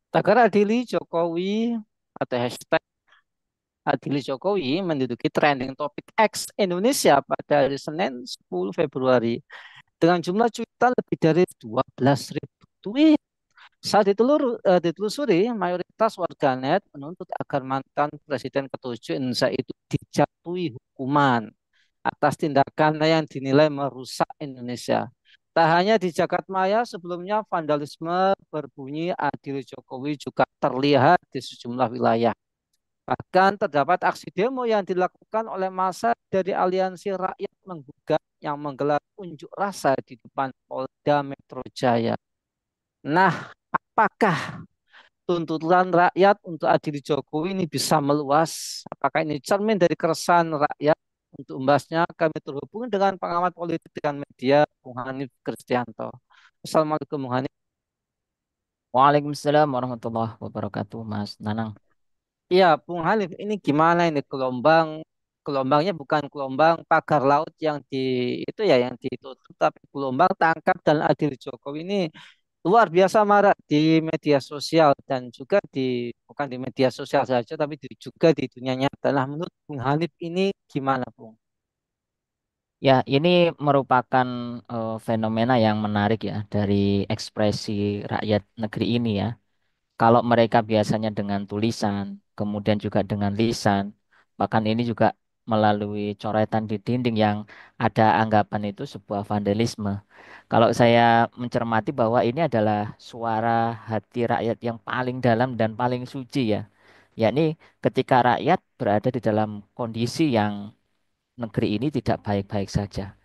Tagar Adili Jokowi atau hashtag Adili Jokowi menduduki trending topik X Indonesia pada hari Senin 10 Februari dengan jumlah cuitan lebih dari 12.000 tweet. Ditelusuri, mayoritas warganet menuntut agar mantan Presiden ke-7 Indonesia itu dijatuhi hukuman atas tindakan yang dinilai merusak Indonesia. Tak hanya di Jakarta, sebelumnya vandalisme berbunyi Adil Jokowi juga terlihat di sejumlah wilayah. Bahkan terdapat aksi demo yang dilakukan oleh massa dari Aliansi Rakyat Menggugat yang menggelar unjuk rasa di depan Polda Metro Jaya. Nah, apakah tuntutan rakyat untuk adili Jokowi ini bisa meluas? Apakah ini cermin dari keresahan rakyat? Untuk membahasnya, kami terhubung dengan pengamat politik dan media, Bung Hanif Kristianto. Assalamualaikum, Bung Hanif. Waalaikumsalam warahmatullahi wabarakatuh, Mas Nanang. Iya, Bung Hanif, ini gimana ini gelombangnya bukan gelombang pagar laut yang di itu ya yang ditutup, tapi gelombang tangkap dan adil Jokowi ini luar biasa marak di media sosial dan juga bukan di media sosial saja tapi juga di dunia nyata. Nah, menurut Bung Hanif ini gimana, Bung? Ya, ini merupakan fenomena yang menarik ya dari ekspresi rakyat negeri ini ya. Kalau mereka biasanya dengan tulisan, kemudian juga dengan lisan, bahkan ini juga melalui coretan di dinding yang ada anggapan itu sebuah vandalisme. Kalau saya mencermati bahwa ini adalah suara hati rakyat yang paling dalam dan paling suci ya. Yakni ketika rakyat berada di dalam kondisi yang negeri ini tidak baik-baik saja.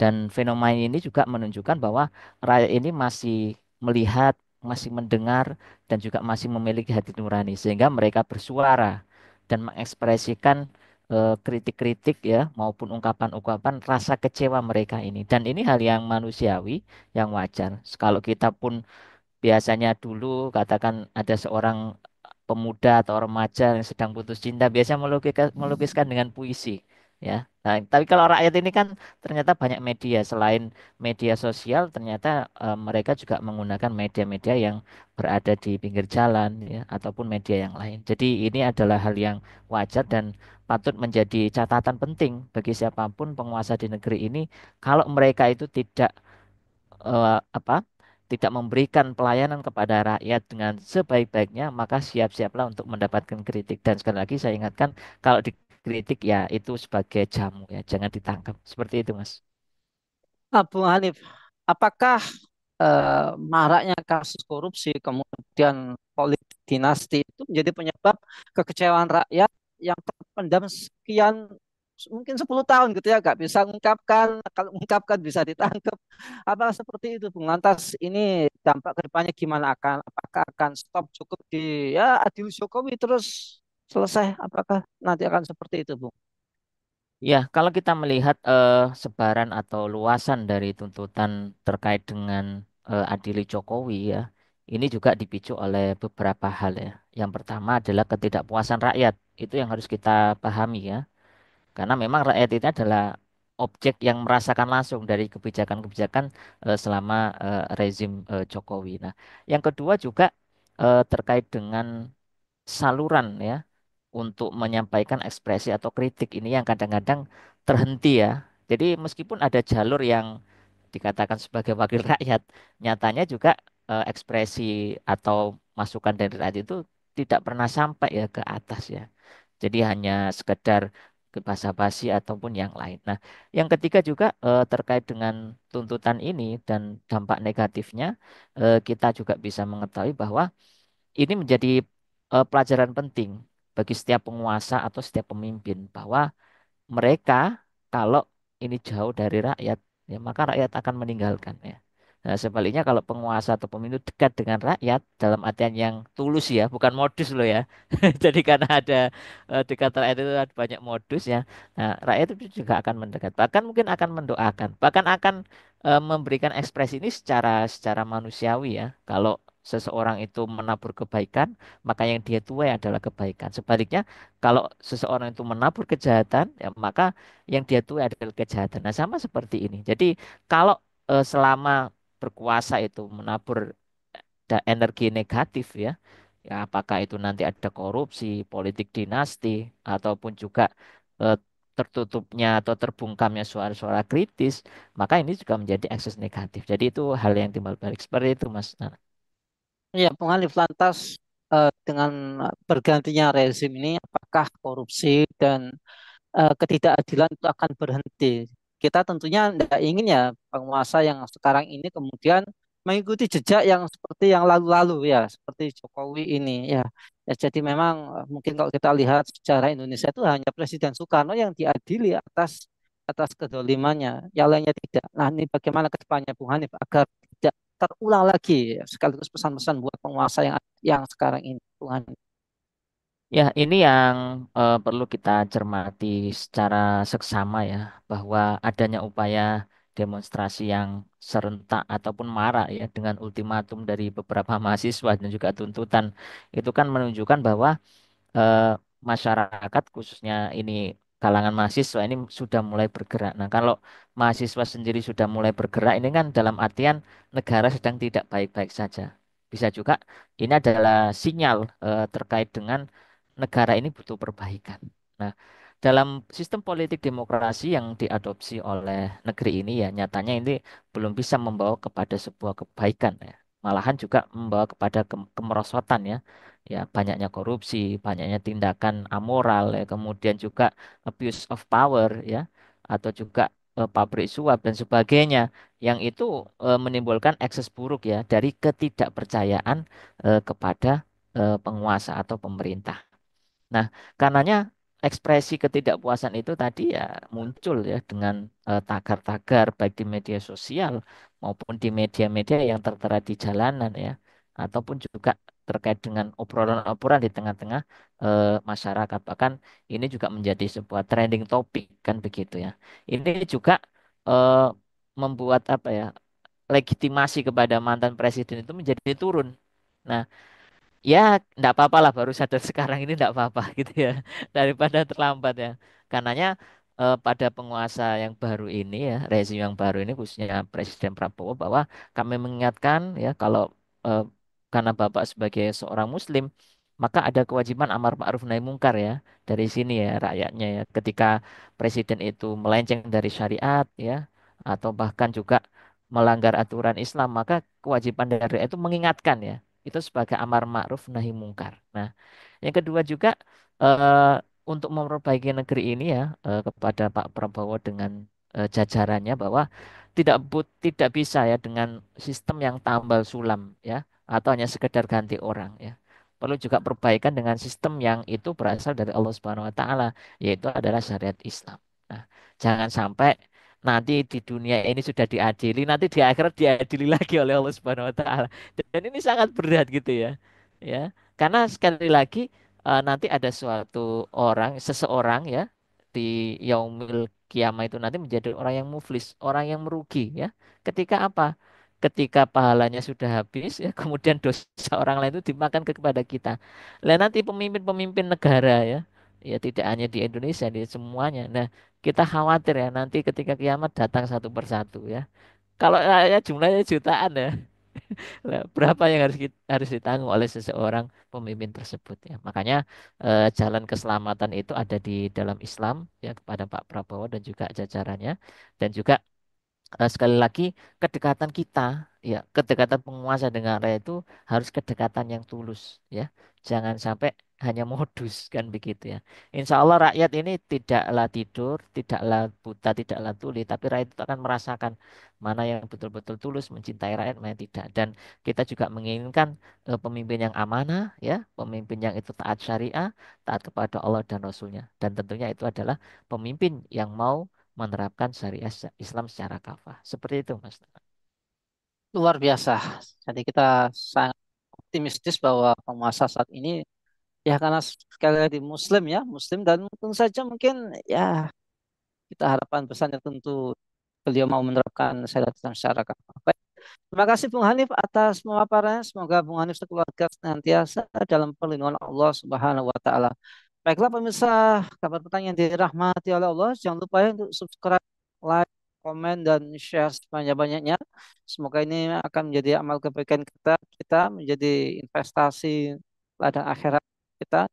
Dan fenomena ini juga menunjukkan bahwa rakyat ini masih melihat, masih mendengar, dan juga masih memiliki hati nurani, sehingga mereka bersuara dan mengekspresikan kritik-kritik ya maupun ungkapan-ungkapan rasa kecewa mereka ini. Dan ini hal yang manusiawi, yang wajar. Kalau kita pun biasanya dulu katakan ada seorang pemuda atau remaja yang sedang putus cinta biasanya melukiskan dengan puisi ya. Nah, tapi kalau rakyat ini kan ternyata banyak media selain media sosial ternyata mereka juga menggunakan media-media yang berada di pinggir jalan ya ataupun media yang lain. Jadi ini adalah hal yang wajar dan patut menjadi catatan penting bagi siapapun penguasa di negeri ini kalau mereka itu tidak apa tidak memberikan pelayanan kepada rakyat dengan sebaik-baiknya, maka siap-siaplah untuk mendapatkan kritik. Dan sekali lagi saya ingatkan, kalau dikritik ya itu sebagai jamu ya, jangan ditangkap. Seperti itu, Mas. Bung Hanif, apakah maraknya kasus korupsi kemudian politik dinasti itu menjadi penyebab kekecewaan rakyat yang terpendam sekian mungkin 10 tahun gitu ya, nggak bisa mengungkapkan, kalau mengungkapkan bisa ditangkap. Apa seperti itu, Bung? Lantas ini dampak ke depannya gimana, apakah akan stop cukup di ya adil Jokowi terus selesai, apakah nanti akan seperti itu, Bung? Ya, kalau kita melihat sebaran atau luasan dari tuntutan terkait dengan adili Jokowi ya, ini juga dipicu oleh beberapa hal ya. Yang pertama adalah ketidakpuasan rakyat. Itu yang harus kita pahami ya. Karena memang rakyat itu adalah objek yang merasakan langsung dari kebijakan-kebijakan selama rezim Jokowi. Nah, yang kedua juga terkait dengan saluran ya untuk menyampaikan ekspresi atau kritik ini yang kadang-kadang terhenti ya. Jadi meskipun ada jalur yang dikatakan sebagai wakil rakyat, nyatanya juga ekspresi atau masukan dari rakyat itu tidak pernah sampai ya ke atas ya. Jadi hanya sekedar ke basa-basi ataupun yang lain. Nah, yang ketiga juga terkait dengan tuntutan ini dan dampak negatifnya, kita juga bisa mengetahui bahwa ini menjadi pelajaran penting bagi setiap penguasa atau setiap pemimpin bahwa mereka kalau ini jauh dari rakyat, ya maka rakyat akan meninggalkan ya. Nah, sebaliknya kalau penguasa atau pemimpin dekat dengan rakyat dalam artian yang tulus ya, bukan modus loh ya. Jadi karena ada dekat rakyat itu ada banyak modus ya. Nah, rakyat itu juga akan mendekat, bahkan mungkin akan mendoakan, bahkan akan memberikan ekspresi ini secara manusiawi ya. Kalau seseorang itu menabur kebaikan, maka yang dia tuai adalah kebaikan. Sebaliknya, kalau seseorang itu menabur kejahatan, ya maka yang dia tuai adalah kejahatan. Nah, sama seperti ini. Jadi, kalau selama berkuasa itu menabur energi negatif ya, Ya, apakah itu nanti ada korupsi, politik dinasti, ataupun juga eh, tertutupnya atau terbungkamnya suara-suara kritis, maka ini juga menjadi ekses negatif. Jadi itu hal yang timbal balik seperti itu, Mas. Nah, Ya, Bung Hanif, lantas dengan bergantinya rezim ini, apakah korupsi dan ketidakadilan itu akan berhenti? Kita tentunya tidak ingin ya penguasa yang sekarang ini kemudian mengikuti jejak yang seperti yang lalu-lalu ya, seperti Jokowi ini ya. Ya, jadi memang mungkin kalau kita lihat sejarah Indonesia itu hanya Presiden Soekarno yang diadili atas atas kedolimannya, yang lainnya tidak. Nah, ini bagaimana ke depannya Bung Hanif agar tidak terulang lagi, sekaligus pesan-pesan buat penguasa yang sekarang ini Bung Hanif. ya, ini yang perlu kita cermati secara seksama ya, bahwa adanya upaya demonstrasi yang serentak ataupun marak ya dengan ultimatum dari beberapa mahasiswa dan juga tuntutan itu kan menunjukkan bahwa eh, masyarakat khususnya ini kalangan mahasiswa ini sudah mulai bergerak. Nah, kalau mahasiswa sendiri sudah mulai bergerak ini kan dalam artian negara sedang tidak baik-baik saja. Bisa juga ini adalah sinyal terkait dengan negara ini butuh perbaikan. Nah, dalam sistem politik demokrasi yang diadopsi oleh negeri ini ya nyatanya ini belum bisa membawa kepada sebuah kebaikan ya. Malahan juga membawa kepada kemerosotan ya. Ya, banyaknya korupsi, banyaknya tindakan amoral ya, kemudian juga abuse of power ya atau juga pabrik suap dan sebagainya yang itu menimbulkan ekses buruk ya dari ketidakpercayaan kepada penguasa atau pemerintah. Nah, karenanya ekspresi ketidakpuasan itu tadi ya muncul ya dengan tagar-tagar baik di media sosial maupun di media-media yang tertera di jalanan ya, ataupun juga terkait dengan obrolan-obrolan di tengah-tengah masyarakat. Bahkan ini juga menjadi sebuah trending topik kan begitu ya. Ini juga eh, membuat apa ya legitimasi kepada mantan presiden itu menjadi turun. Nah, ya enggak apa-apa lah baru sadar sekarang ini enggak apa-apa gitu ya daripada terlambat ya karenanya pada penguasa yang baru ini ya rezim yang baru ini khususnya Presiden Prabowo bahwa kami mengingatkan ya kalau eh, karena Bapak sebagai seorang Muslim maka ada kewajiban amar ma'ruf nahi mungkar ya dari sini ya rakyatnya ya ketika presiden itu melenceng dari syariat ya atau bahkan juga melanggar aturan Islam maka kewajiban dari rakyat itu mengingatkan ya itu sebagai amar ma'ruf nahi mungkar. Nah, yang kedua juga eh, untuk memperbaiki negeri ini ya kepada Pak Prabowo dengan jajarannya bahwa tidak bisa ya dengan sistem yang tambal sulam ya atau hanya sekedar ganti orang ya. Perlu juga perbaikan dengan sistem yang itu berasal dari Allah Subhanahu wa taala yaitu adalah syariat Islam. Nah, jangan sampai nanti di dunia ini sudah diadili, nanti di akhirat diadili lagi oleh Allah Subhanahu wa taala. Dan ini sangat berat gitu ya. Ya, karena sekali lagi nanti ada suatu orang, seseorang ya di yaumil kiamah itu nanti menjadi orang yang muflis, orang yang merugi ya. Ketika apa? Ketika pahalanya sudah habis ya, kemudian dosa orang lain itu dimakan kepada kita. Lah nanti pemimpin-pemimpin negara ya, ya tidak hanya di Indonesia, di semuanya. Nah, kita khawatir ya nanti ketika kiamat datang satu persatu ya. Kalau ya jumlahnya jutaan ya. Lah, berapa yang harus ditanggung oleh seseorang pemimpin tersebut ya. Makanya jalan keselamatan itu ada di dalam Islam ya kepada Pak Prabowo dan juga jajarannya dan juga sekali lagi kedekatan kita ya kedekatan penguasa dengan rakyat itu harus kedekatan yang tulus ya jangan sampai hanya modus kan begitu ya Insya Allah rakyat ini tidaklah tidur tidaklah buta tidaklah tuli tapi rakyat itu akan merasakan mana yang betul-betul tulus mencintai rakyat mana yang tidak dan kita juga menginginkan pemimpin yang amanah ya pemimpin yang itu taat syariah taat kepada Allah dan Rasulnya dan tentunya itu adalah pemimpin yang mau menerapkan syariat Islam secara kafah. Seperti itu, Mas. Luar biasa. Jadi kita sangat optimistis bahwa penguasa saat ini ya karena sekali lagi Muslim ya, Muslim dan tentu saja mungkin ya kita harapan besarnya tentu beliau mau menerapkan syariat Islam secara kafah. Baik, terima kasih Bung Hanif atas pemaparannya. Semoga Bung Hanif sekeluarga senantiasa dalam perlindungan Allah Subhanahu wa taala. Baiklah pemirsa, kabar petang yang dirahmati oleh Allah, jangan lupa ya untuk subscribe, like, komen dan share sebanyak-banyaknya. Semoga ini akan menjadi amal kebaikan kita menjadi investasi ladang akhirat kita.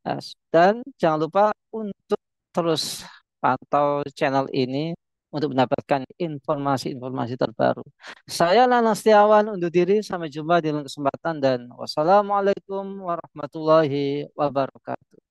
Nah, dan jangan lupa untuk terus pantau channel ini untuk mendapatkan informasi-informasi terbaru. Saya Nana Setiawan undur diri, sampai jumpa di lain kesempatan dan wassalamualaikum warahmatullahi wabarakatuh.